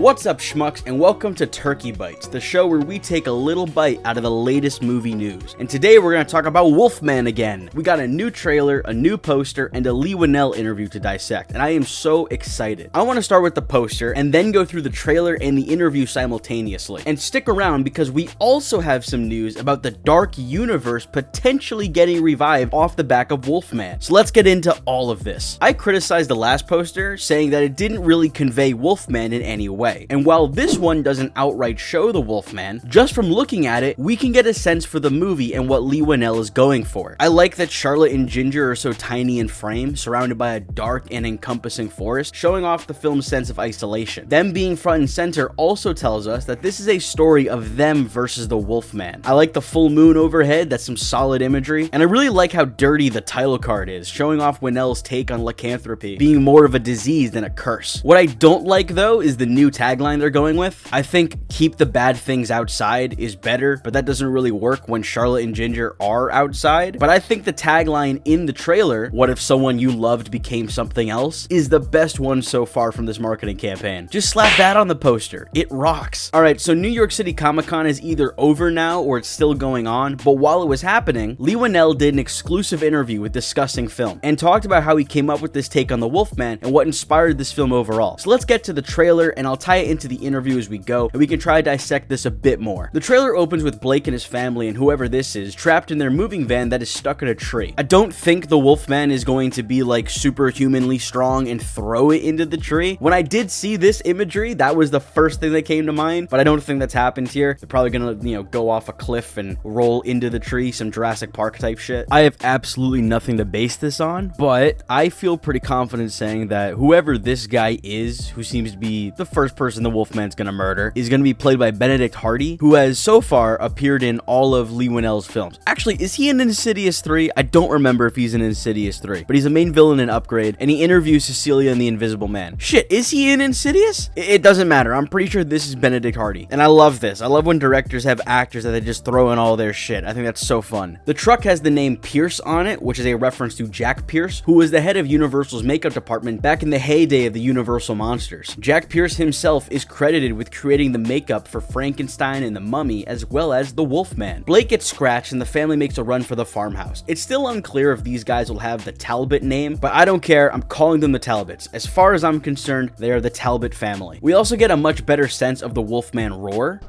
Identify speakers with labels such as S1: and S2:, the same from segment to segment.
S1: What's up, schmucks, and welcome to Turkey Bites, the show where we take a little bite out of the latest movie news. And today we're going to talk about Wolfman again. We got a new trailer, a new poster, and a Leigh Whannell interview to dissect, and I am so excited. I want to start with the poster and then go through the trailer and the interview simultaneously. And stick around because we also have some news about the Dark Universe potentially getting revived off the back of Wolfman. So let's get into all of this. I criticized the last poster, saying that it didn't really convey Wolfman in any way. And while this one doesn't outright show the Wolfman, just from looking at it, we can get a sense for the movie and what Leigh Whannell is going for. I like that Charlotte and Ginger are so tiny in frame, surrounded by a dark and encompassing forest, showing off the film's sense of isolation. Them being front and center also tells us that this is a story of them versus the Wolfman. I like the full moon overhead, that's some solid imagery, and I really like how dirty the title card is, showing off Whannell's take on lycanthropy being more of a disease than a curse. What I don't like though is the new tagline they're going with. I think keep the bad things outside is better, but that doesn't really work when Charlotte and Ginger are outside. But I think the tagline in the trailer, what if someone you loved became something else, is the best one so far from this marketing campaign. Just slap that on the poster. It rocks. Alright, so New York City Comic Con is either over now or it's still going on, but while it was happening, Leigh Whannell did an exclusive interview with Discussing Film and talked about how he came up with this take on the Wolfman and what inspired this film overall. So let's get to the trailer and I'll tie it into the interview as we go, and we can try to dissect this a bit more. The trailer opens with Blake and his family and whoever this is trapped in their moving van that is stuck in a tree. I don't think the Wolfman is going to be like superhumanly strong and throw it into the tree. When I did see this imagery, that was the first thing that came to mind, but I don't think that's happened here. They're probably gonna, go off a cliff and roll into the tree, some Jurassic Park type shit. I have absolutely nothing to base this on, but I feel pretty confident saying that whoever this guy is, who seems to be the first person the Wolfman's gonna murder, is gonna be played by Benedict Hardy, who has so far appeared in all of Leigh Whannell's films. Actually, is he in Insidious 3? I don't remember if he's in Insidious 3, but he's a main villain in Upgrade, and he interviews Cecilia and the Invisible Man. Shit, is he in Insidious? It doesn't matter. I'm pretty sure this is Benedict Hardy, and I love this. I love when directors have actors that they just throw in all their shit. I think that's so fun. The truck has the name Pierce on it, which is a reference to Jack Pierce, who was the head of Universal's makeup department back in the heyday of the Universal monsters. Jack Pierce himself is credited with creating the makeup for Frankenstein and the Mummy, as well as the Wolfman. Blake gets scratched and the family makes a run for the farmhouse. It's still unclear if these guys will have the Talbot name, but I don't care. I'm calling them the Talbots. As far as I'm concerned, they are the Talbot family. We also get a much better sense of the Wolfman roar.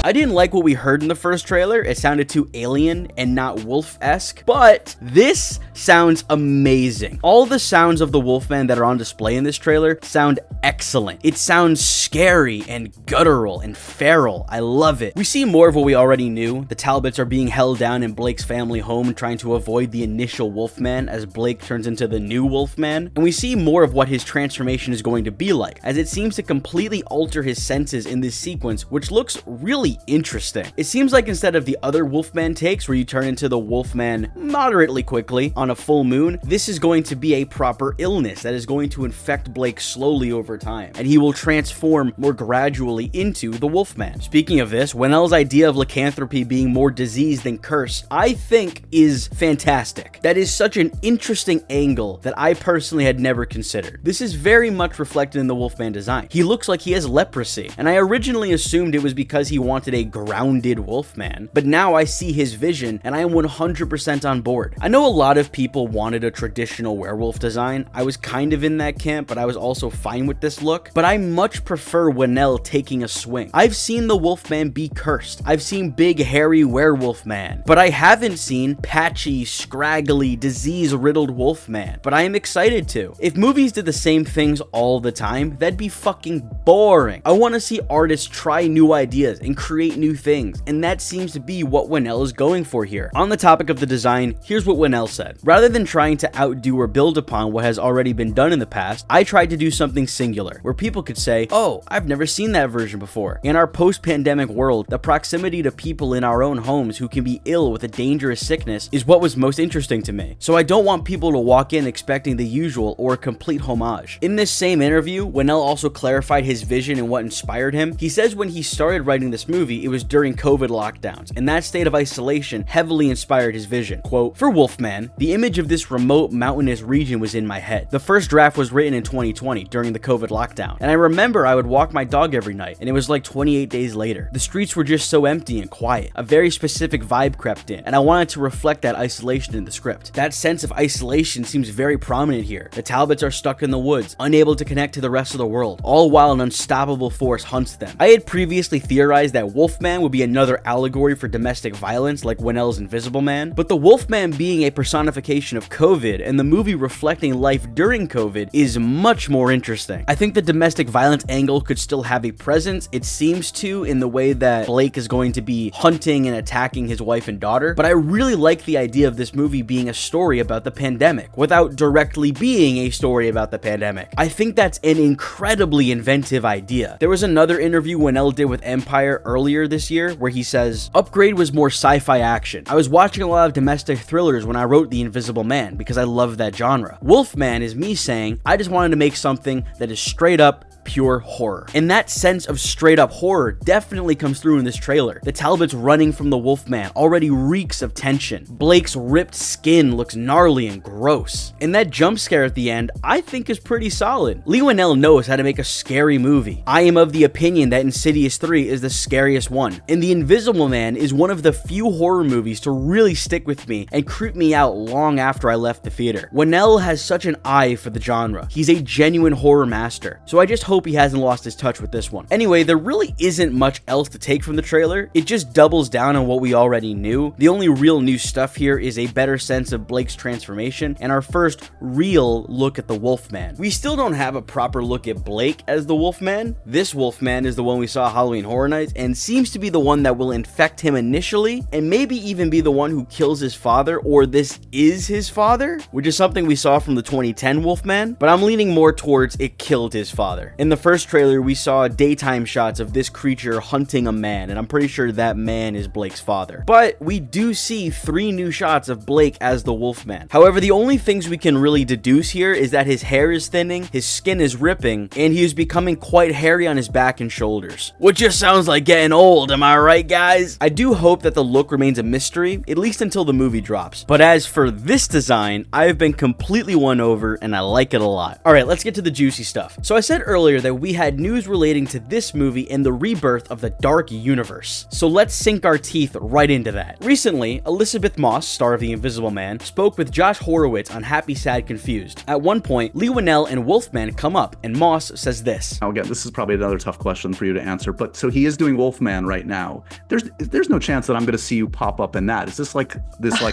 S1: I didn't like what we heard in the first trailer. It sounded too alien and not wolf-esque, but this sounds amazing. All the sounds of the Wolfman that are on display in this trailer sound excellent. It sounds scary and guttural and feral. I love it. We see more of what we already knew. The Talbots are being held down in Blake's family home trying to avoid the initial Wolfman as Blake turns into the new Wolfman. And we see more of what his transformation is going to be like, as it seems to completely alter his senses in this sequence, which looks really interesting. It seems like instead of the other Wolfman takes where you turn into the Wolfman moderately quickly on a full moon, this is going to be a proper illness that is going to infect Blake slowly over time, and he will transform more gradually into the Wolfman. Speaking of this, Whannell's idea of lycanthropy being more disease than curse, I think is fantastic. That is such an interesting angle that I personally had never considered. This is very much reflected in the Wolfman design. He looks like he has leprosy, and I originally assumed it was because he wanted a grounded Wolfman, but now I see his vision and I am 100% on board. I know a lot of people wanted a traditional werewolf design. I was kind of in that camp, but I was also fine with this look, but I much prefer Whannell taking a swing. I've seen the Wolfman be cursed. I've seen big hairy werewolf man, but I haven't seen patchy, scraggly, disease-riddled Wolfman, but I am excited to. If movies did the same things all the time, that'd be fucking boring. I want to see artists try new ideas and create new things, and that seems to be what Whannell is going for here. On the topic of the design, here's what Whannell said. Rather than trying to outdo or build upon what has already been done in the past, I tried to do something singular, where people could say, oh, I've never seen that version before. In our post-pandemic world, the proximity to people in our own homes who can be ill with a dangerous sickness is what was most interesting to me. So I don't want people to walk in expecting the usual or a complete homage. In this same interview, Whannell also clarified his vision and what inspired him. He says when he started writing this movie, movie, it was during COVID lockdowns, and that state of isolation heavily inspired his vision. Quote, "For Wolfman, the image of this remote mountainous region was in my head. The first draft was written in 2020 during the COVID lockdown, and I remember I would walk my dog every night, and it was like 28 days later. The streets were just so empty and quiet. A very specific vibe crept in, and I wanted to reflect that isolation in the script. That sense of isolation seems very prominent here. The Talbots are stuck in the woods, unable to connect to the rest of the world, all while an unstoppable force hunts them. I had previously theorized that Wolfman would be another allegory for domestic violence like Winnell's Invisible Man, but the Wolfman being a personification of COVID and the movie reflecting life during COVID is much more interesting. I think the domestic violence angle could still have a presence, it seems to, in the way that Blake is going to be hunting and attacking his wife and daughter, but I really like the idea of this movie being a story about the pandemic without directly being a story about the pandemic. I think that's an incredibly inventive idea. There was another interview Winnell did with Empire earlier this year where he says, "Upgrade was more sci-fi action. I was watching a lot of domestic thrillers when I wrote The Invisible Man because I love that genre. Wolfman is me saying, I just wanted to make something that is straight up pure horror." And that sense of straight up horror definitely comes through in this trailer. The Talbots running from the Wolfman already reeks of tension. Blake's ripped skin looks gnarly and gross. And that jump scare at the end, I think, is pretty solid. Leigh Whannell knows how to make a scary movie. I am of the opinion that Insidious 3 is the scariest one. And The Invisible Man is one of the few horror movies to really stick with me and creep me out long after I left the theater. Whannell has such an eye for the genre. He's a genuine horror master. So I just hope he hasn't lost his touch with this one. Anyway, there really isn't much else to take from the trailer. It just doubles down on what we already knew. The only real new stuff here is a better sense of Blake's transformation and our first real look at the Wolfman. We still don't have a proper look at Blake as the Wolfman. This Wolfman is the one we saw Halloween Horror Nights and seems to be the one that will infect him initially and maybe even be the one who kills his father, or this is his father, which is something we saw from the 2010 Wolfman, but I'm leaning more towards it killed his father. In the first trailer, we saw daytime shots of this creature hunting a man, and I'm pretty sure that man is Blake's father. But we do see 3 new shots of Blake as the Wolfman. However, the only things we can really deduce here is that his hair is thinning, his skin is ripping, and he is becoming quite hairy on his back and shoulders. Which just sounds like getting old, am I right, guys? I do hope that the look remains a mystery, at least until the movie drops. But as for this design, I've been completely won over, and I like it a lot. Alright, let's get to the juicy stuff. So I said earlier that we had news relating to this movie and the rebirth of the dark universe. So let's sink our teeth right into that. Recently, Elizabeth Moss, star of The Invisible Man, spoke with Josh Horowitz on Happy, Sad, Confused. At one point, Leigh Whannell and Wolfman come up, and Moss says this.
S2: Now again, this is probably another tough question for you to answer, but so he is doing Wolfman right now. There's no chance that I'm going to see you pop up in that. Is this like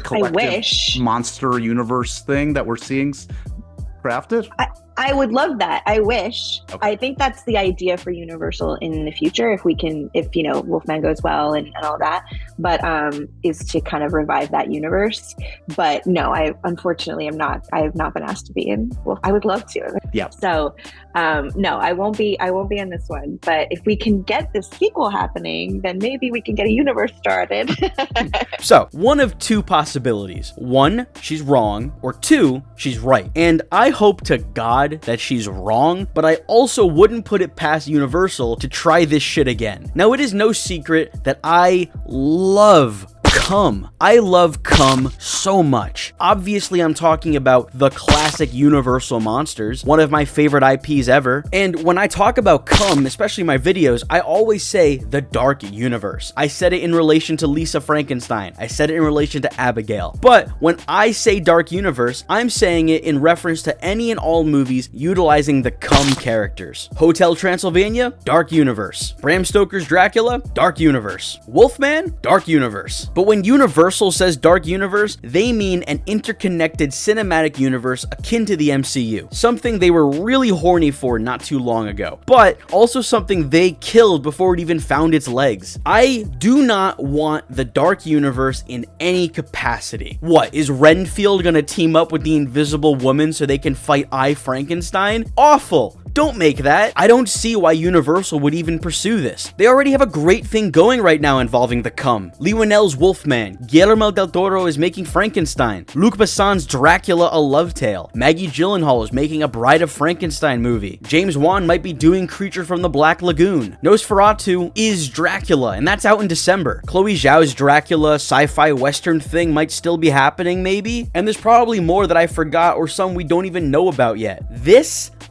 S2: collective monster universe thing that we're seeing crafted?
S3: I would love that. I wish.
S2: Okay.
S3: I think that's the idea for Universal in the future, if Wolfman goes well and all that, but is to kind of revive that universe. But no, I have not been asked to be in Wolf. I would love to.
S2: Yeah.
S3: So no, I won't be in this one. But if we can get this sequel happening, then maybe we can get a universe started.
S1: So, one of 2 possibilities. 1, she's wrong, or 2, she's right. And I hope to God that she's wrong, but I also wouldn't put it past Universal to try this shit again. Now, it is no secret that I love cum. I love cum so much. Obviously, I'm talking about the classic Universal monsters, one of my favorite IPs ever. And when I talk about cum, especially in my videos, I always say the dark universe. I said it in relation to Lisa Frankenstein. I said it in relation to Abigail. But when I say dark universe, I'm saying it in reference to any and all movies utilizing the cum characters. Hotel Transylvania, dark universe. Bram Stoker's Dracula, dark universe. Wolfman, dark universe. But when Universal says dark universe, they mean an interconnected cinematic universe akin to the MCU. Something they were really horny for not too long ago, but also something they killed before it even found its legs. I do not want the dark universe in any capacity. What, is Renfield gonna team up with the Invisible Woman so they can fight I, Frankenstein? Awful. don't make that. I don't see why Universal would even pursue this. They already have a great thing going right now involving the Cum. Leigh Whannell's Wolfman, Guillermo del Toro is making Frankenstein, Luc Besson's Dracula: A Love Tale, Maggie Gyllenhaal is making a Bride of Frankenstein movie, James Wan might be doing Creature from the Black Lagoon, Nosferatu is Dracula, and that's out in December. Chloe Zhao's Dracula sci-fi western thing might still be happening maybe, and there's probably more that I forgot or some we don't even know about yet.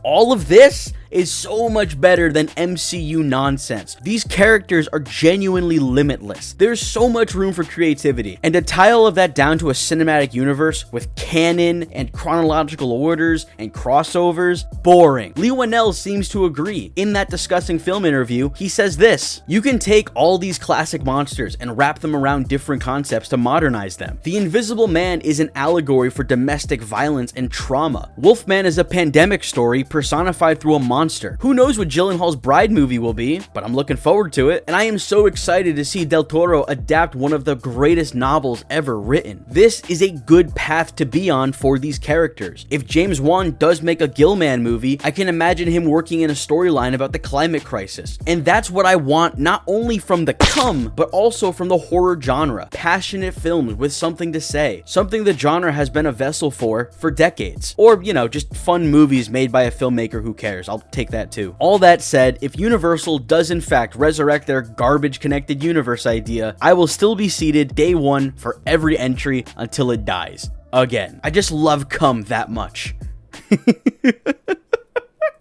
S1: All of this is so much better than MCU nonsense. These characters are genuinely limitless. There's so much room for creativity, and to tie all of that down to a cinematic universe with canon and chronological orders and crossovers, boring. Leigh Whannell seems to agree. In that discussing film interview, he says this: "You can take all these classic monsters and wrap them around different concepts to modernize them. The Invisible Man is an allegory for domestic violence and trauma. Wolfman is a pandemic story personified through a monster. Who knows what Gyllenhaal's Bride movie will be, but I'm looking forward to it, and I am so excited to see Del Toro adapt one of the greatest novels ever written. This is a good path to be on for these characters. If James Wan does make a Gillman movie, I can imagine him working in a storyline about the climate crisis, and that's what I want not only from the Cum, but also from the horror genre. Passionate films with something to say, something the genre has been a vessel for decades, or, you know, just fun movies made by a filmmaker who cares. I'll take that too. All that said, if Universal does in fact resurrect their garbage connected universe idea, I will still be seated day one for every entry until it dies. Again, I just love Cum that much.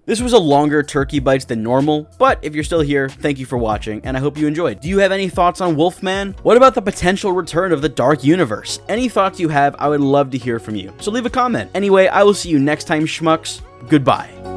S1: This was a longer Turkey Bites than normal, but if you're still here, thank you for watching, and I hope you enjoyed. Do you have any thoughts on Wolfman? What about the potential return of the Dark Universe? Any thoughts you have, I would love to hear from you, so leave a comment. Anyway, I will see you next time, schmucks. Goodbye.